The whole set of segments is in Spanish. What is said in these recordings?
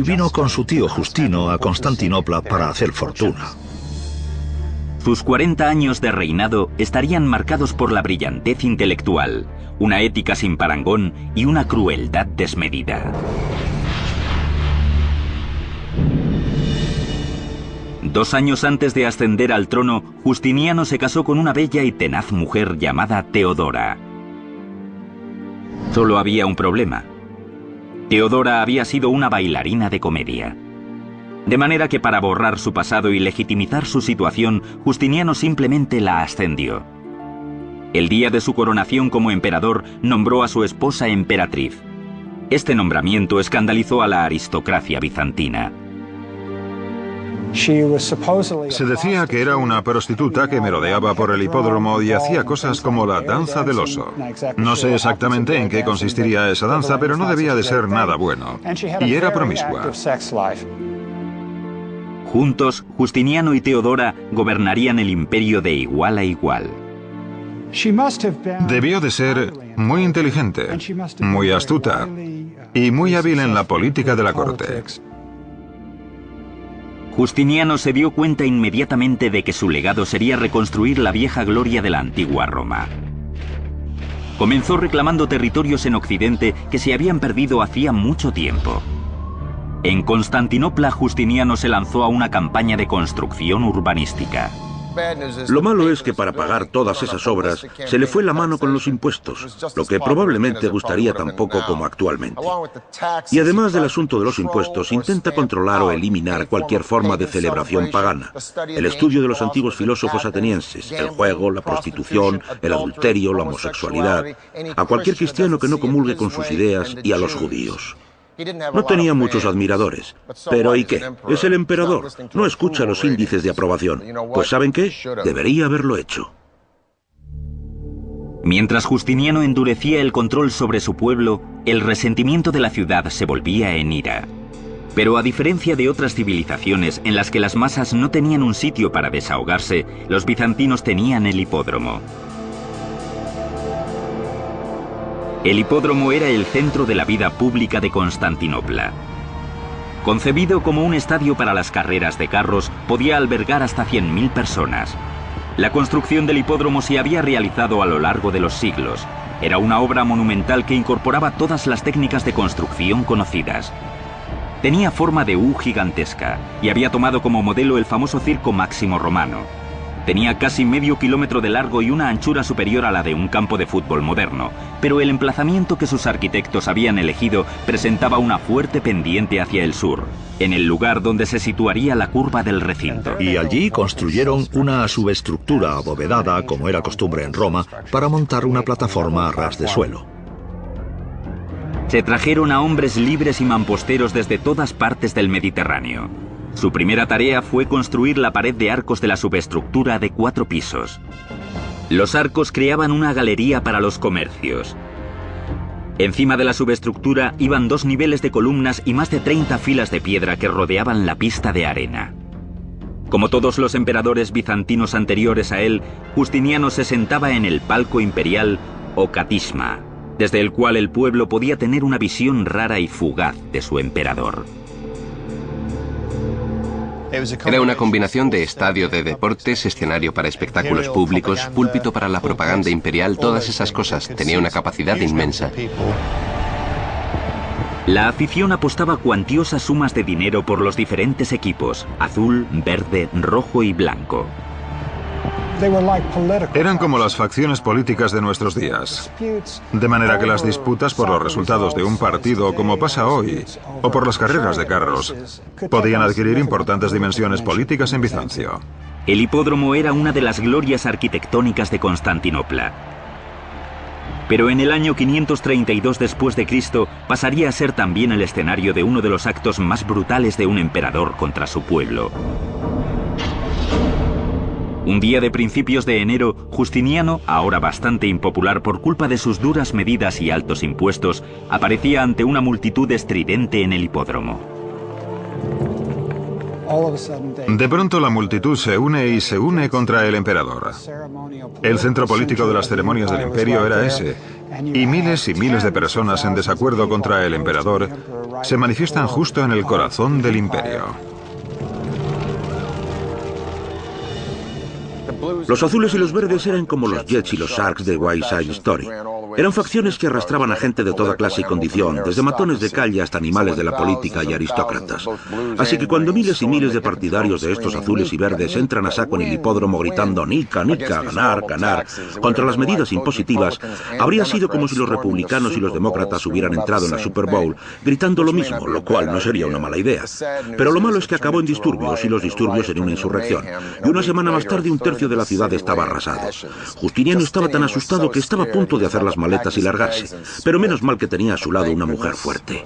y vino con su tío Justino a Constantinopla para hacer fortuna. Sus 40 años de reinado estarían marcados por la brillantez intelectual, una ética sin parangón y una crueldad desmedida. Dos años antes de ascender al trono, Justiniano se casó con una bella y tenaz mujer llamada Teodora. Solo había un problema. Teodora había sido una bailarina de comedia. De manera que para borrar su pasado y legitimizar su situación, Justiniano simplemente la ascendió. El día de su coronación como emperador, nombró a su esposa emperatriz. Este nombramiento escandalizó a la aristocracia bizantina. Se decía que era una prostituta que merodeaba por el hipódromo y hacía cosas como la danza del oso. No sé exactamente en qué consistiría esa danza, pero no debía de ser nada bueno. Y era promiscua. Juntos, Justiniano y Teodora gobernarían el imperio de igual a igual. Debió de ser muy inteligente, muy astuta y muy hábil en la política de la corte. Justiniano se dio cuenta inmediatamente de que su legado sería reconstruir la vieja gloria de la antigua Roma. Comenzó reclamando territorios en Occidente que se habían perdido hacía mucho tiempo. En Constantinopla, Justiniano se lanzó a una campaña de construcción urbanística. Lo malo es que para pagar todas esas obras se le fue la mano con los impuestos, lo que probablemente gustaría tan poco como actualmente. Y además del asunto de los impuestos, intenta controlar o eliminar cualquier forma de celebración pagana. El estudio de los antiguos filósofos atenienses, el juego, la prostitución, el adulterio, la homosexualidad, a cualquier cristiano que no comulgue con sus ideas y a los judíos. No tenía muchos admiradores, pero ¿y qué? Es el emperador, no escucha los índices de aprobación. Pues ¿saben qué? Debería haberlo hecho. Mientras Justiniano endurecía el control sobre su pueblo, el resentimiento de la ciudad se volvía en ira. Pero a diferencia de otras civilizaciones en las que las masas no tenían un sitio para desahogarse, los bizantinos tenían el hipódromo. El hipódromo era el centro de la vida pública de Constantinopla. Concebido como un estadio para las carreras de carros, podía albergar hasta 100.000 personas. La construcción del hipódromo se había realizado a lo largo de los siglos. Era una obra monumental que incorporaba todas las técnicas de construcción conocidas. Tenía forma de U gigantesca y había tomado como modelo el famoso Circo Máximo romano. Tenía casi medio kilómetro de largo y una anchura superior a la de un campo de fútbol moderno, pero el emplazamiento que sus arquitectos habían elegido presentaba una fuerte pendiente hacia el sur, en el lugar donde se situaría la curva del recinto. Y allí construyeron una subestructura abovedada, como era costumbre en Roma, para montar una plataforma a ras de suelo. Se trajeron a hombres libres y mamposteros desde todas partes del Mediterráneo. Su primera tarea fue construir la pared de arcos de la subestructura de 4 pisos. Los arcos creaban una galería para los comercios. Encima de la subestructura iban 2 niveles de columnas y más de 30 filas de piedra que rodeaban la pista de arena. Como todos los emperadores bizantinos anteriores a él, Justiniano se sentaba en el palco imperial o catisma, desde el cual el pueblo podía tener una visión rara y fugaz de su emperador. Era una combinación de estadio de deportes, escenario para espectáculos públicos, púlpito para la propaganda imperial, todas esas cosas. Tenía una capacidad inmensa. La afición apostaba cuantiosas sumas de dinero por los diferentes equipos, azul, verde, rojo y blanco. Eran como las facciones políticas de nuestros días. De manera que las disputas por los resultados de un partido, como pasa hoy, o por las carreras de carros, podían adquirir importantes dimensiones políticas en Bizancio. El hipódromo era una de las glorias arquitectónicas de Constantinopla. Pero en el año 532 después de Cristo pasaría a ser también el escenario de uno de los actos más brutales de un emperador contra su pueblo. Un día de principios de enero, Justiniano, ahora bastante impopular por culpa de sus duras medidas y altos impuestos, aparecía ante una multitud estridente en el hipódromo. De pronto la multitud se une contra el emperador. El centro político de las ceremonias del imperio era ese, y miles de personas en desacuerdo contra el emperador se manifiestan justo en el corazón del imperio. Los azules y los verdes eran como los Jets y los Sharks de West Side Story. Eran facciones que arrastraban a gente de toda clase y condición, desde matones de calle hasta animales de la política y aristócratas. Así que cuando miles y miles de partidarios de estos azules y verdes entran a saco en el hipódromo gritando "Nica, Nica, ganar, ganar", contra las medidas impositivas, habría sido como si los republicanos y los demócratas hubieran entrado en la Super Bowl gritando lo mismo, lo cual no sería una mala idea. Pero lo malo es que acabó en disturbios y los disturbios en una insurrección. Y una semana más tarde un tercio de la ciudad estaba arrasado. Justiniano estaba tan asustado que estaba a punto de hacer las maletas y largarse, pero menos mal que tenía a su lado una mujer fuerte.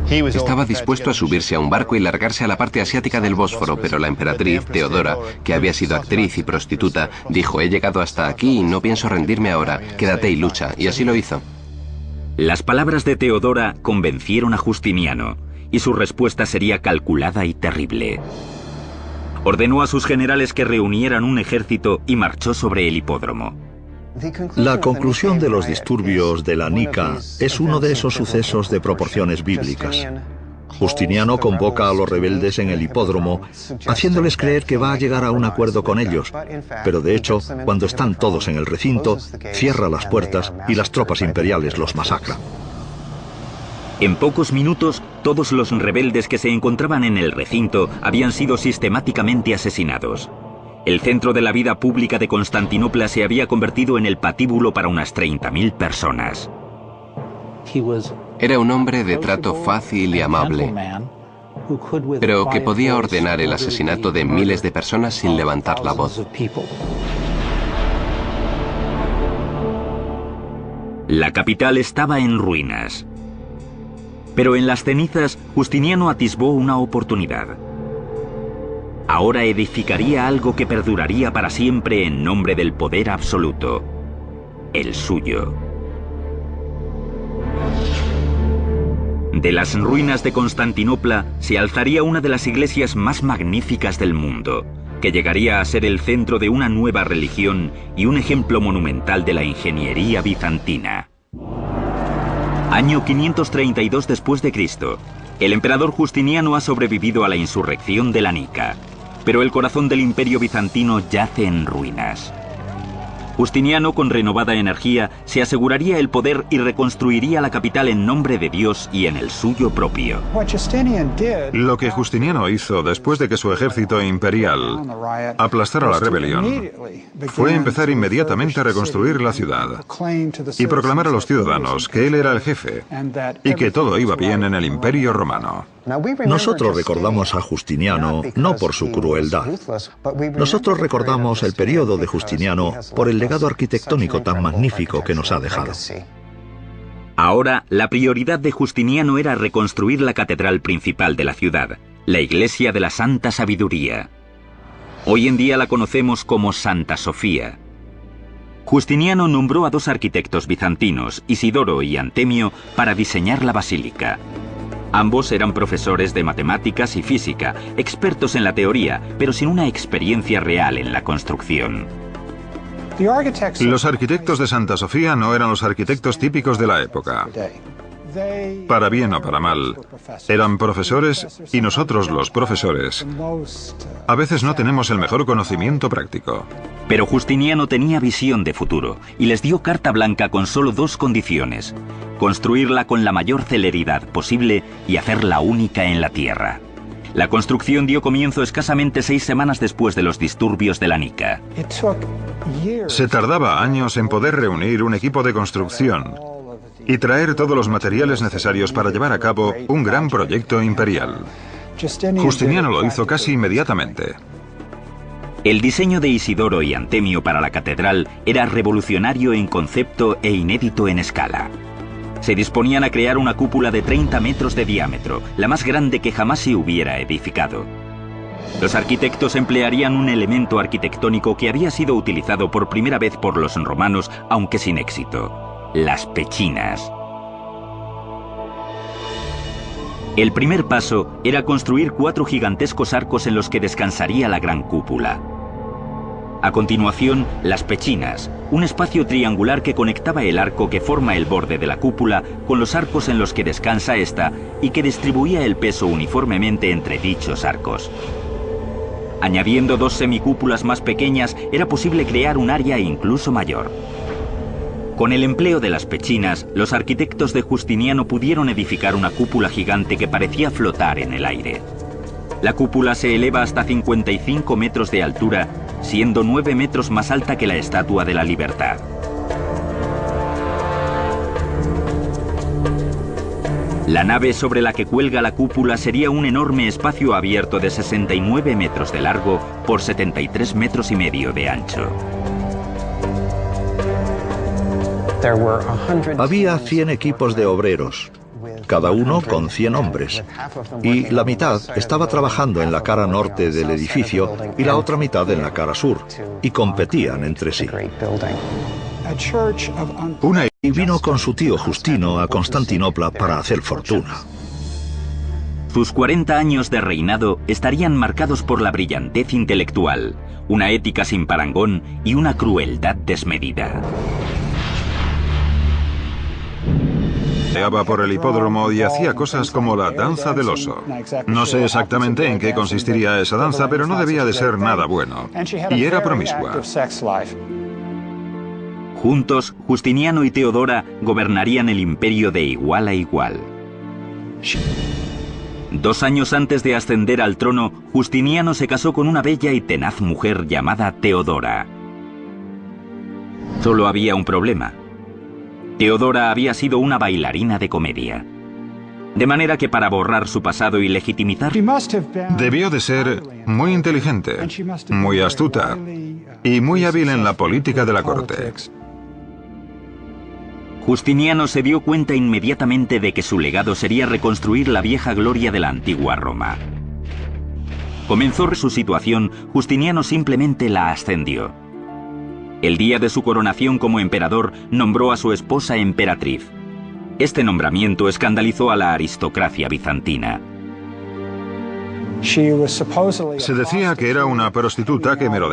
Estaba dispuesto a subirse a un barco y largarse a la parte asiática del Bósforo, pero la emperatriz, Teodora, que había sido actriz y prostituta, dijo: "He llegado hasta aquí y no pienso rendirme ahora, quédate y lucha", y así lo hizo. Las palabras de Teodora convencieron a Justiniano, y su respuesta sería calculada y terrible. Ordenó a sus generales que reunieran un ejército y marchó sobre el hipódromo. La conclusión de los disturbios de la Nica es uno de esos sucesos de proporciones bíblicas. Justiniano convoca a los rebeldes en el hipódromo, haciéndoles creer que va a llegar a un acuerdo con ellos, pero de hecho, cuando están todos en el recinto, cierra las puertas y las tropas imperiales los masacran. En pocos minutos, todos los rebeldes que se encontraban en el recinto habían sido sistemáticamente asesinados. El centro de la vida pública de Constantinopla se había convertido en el patíbulo para unas 30.000 personas. Era un hombre de trato fácil y amable, pero que podía ordenar el asesinato de miles de personas sin levantar la voz. La capital estaba en ruinas. Pero en las cenizas, Justiniano atisbó una oportunidad. Ahora edificaría algo que perduraría para siempre en nombre del poder absoluto, el suyo. De las ruinas de Constantinopla se alzaría una de las iglesias más magníficas del mundo, que llegaría a ser el centro de una nueva religión y un ejemplo monumental de la ingeniería bizantina. Año 532 después de Cristo. El emperador Justiniano ha sobrevivido a la insurrección de la Nica, pero el corazón del imperio bizantino yace en ruinas. Justiniano, con renovada energía, se aseguraría el poder y reconstruiría la capital en nombre de Dios y en el suyo propio. Lo que Justiniano hizo después de que su ejército imperial aplastara la rebelión fue empezar inmediatamente a reconstruir la ciudad y proclamar a los ciudadanos que él era el jefe y que todo iba bien en el Imperio Romano. Nosotros recordamos a Justiniano no por su crueldad. Nosotros recordamos el periodo de Justiniano por el legado arquitectónico tan magnífico que nos ha dejado. Ahora, la prioridad de Justiniano era reconstruir la catedral principal de la ciudad, la Iglesia de la Santa Sabiduría. Hoy en día la conocemos como Santa Sofía. Justiniano nombró a dos arquitectos bizantinos, Isidoro y Antemio, para diseñar la basílica. Ambos eran profesores de matemáticas y física, expertos en la teoría, pero sin una experiencia real en la construcción. Los arquitectos de Santa Sofía no eran los arquitectos típicos de la época. Para bien o para mal, eran profesores y nosotros, los profesores, a veces no tenemos el mejor conocimiento práctico. Pero Justiniano tenía visión de futuro y les dio carta blanca con solo dos condiciones: construirla con la mayor celeridad posible y hacerla única en la tierra. La construcción dio comienzo escasamente 6 semanas después de los disturbios de la Nica. Se tardaba años en poder reunir un equipo de construcción y traer todos los materiales necesarios para llevar a cabo un gran proyecto imperial. Justiniano lo hizo casi inmediatamente. El diseño de Isidoro y Antemio para la catedral era revolucionario en concepto e inédito en escala. Se disponían a crear una cúpula de 30 metros de diámetro, la más grande que jamás se hubiera edificado. Los arquitectos emplearían un elemento arquitectónico que había sido utilizado por primera vez por los romanos, aunque sin éxito: las pechinas. El primer paso era construir 4 gigantescos arcos en los que descansaría la gran cúpula. A continuación, las pechinas, un espacio triangular que conectaba el arco que forma el borde de la cúpula con los arcos en los que descansa esta y que distribuía el peso uniformemente entre dichos arcos. Añadiendo 2 semicúpulas más pequeñas, era posible crear un área incluso mayor. Con el empleo de las pechinas, los arquitectos de Justiniano pudieron edificar una cúpula gigante que parecía flotar en el aire. La cúpula se eleva hasta 55 metros de altura, siendo 9 metros más alta que la Estatua de la Libertad. La nave sobre la que cuelga la cúpula sería un enorme espacio abierto de 69 metros de largo por 73 metros y medio de ancho. Había 100 equipos de obreros, cada uno con 100 hombres, y la mitad estaba trabajando en la cara norte del edificio y la otra mitad en la cara sur, y competían entre sí. Y vino con su tío Justino a Constantinopla para hacer fortuna. Sus 40 años de reinado estarían marcados por la brillantez intelectual, una ética sin parangón y una crueldad desmedida. Paseaba por el hipódromo y hacía cosas como la danza del oso. No sé exactamente en qué consistiría esa danza, pero no debía de ser nada bueno. Y era promiscua. Juntos, Justiniano y Teodora gobernarían el imperio de igual a igual. 2 años antes de ascender al trono, Justiniano se casó con una bella y tenaz mujer llamada Teodora. Solo había un problema. Teodora había sido una bailarina de comedia. De manera que para borrar su pasado y legitimizar... Debió de ser muy inteligente, muy astuta y muy hábil en la política de la corte. Justiniano se dio cuenta inmediatamente de que su legado sería reconstruir la vieja gloria de la antigua Roma. Comenzó su situación, Justiniano simplemente la ascendió. El día de su coronación como emperador, nombró a su esposa emperatriz. Este nombramiento escandalizó a la aristocracia bizantina. Se decía que era una prostituta que merodeaba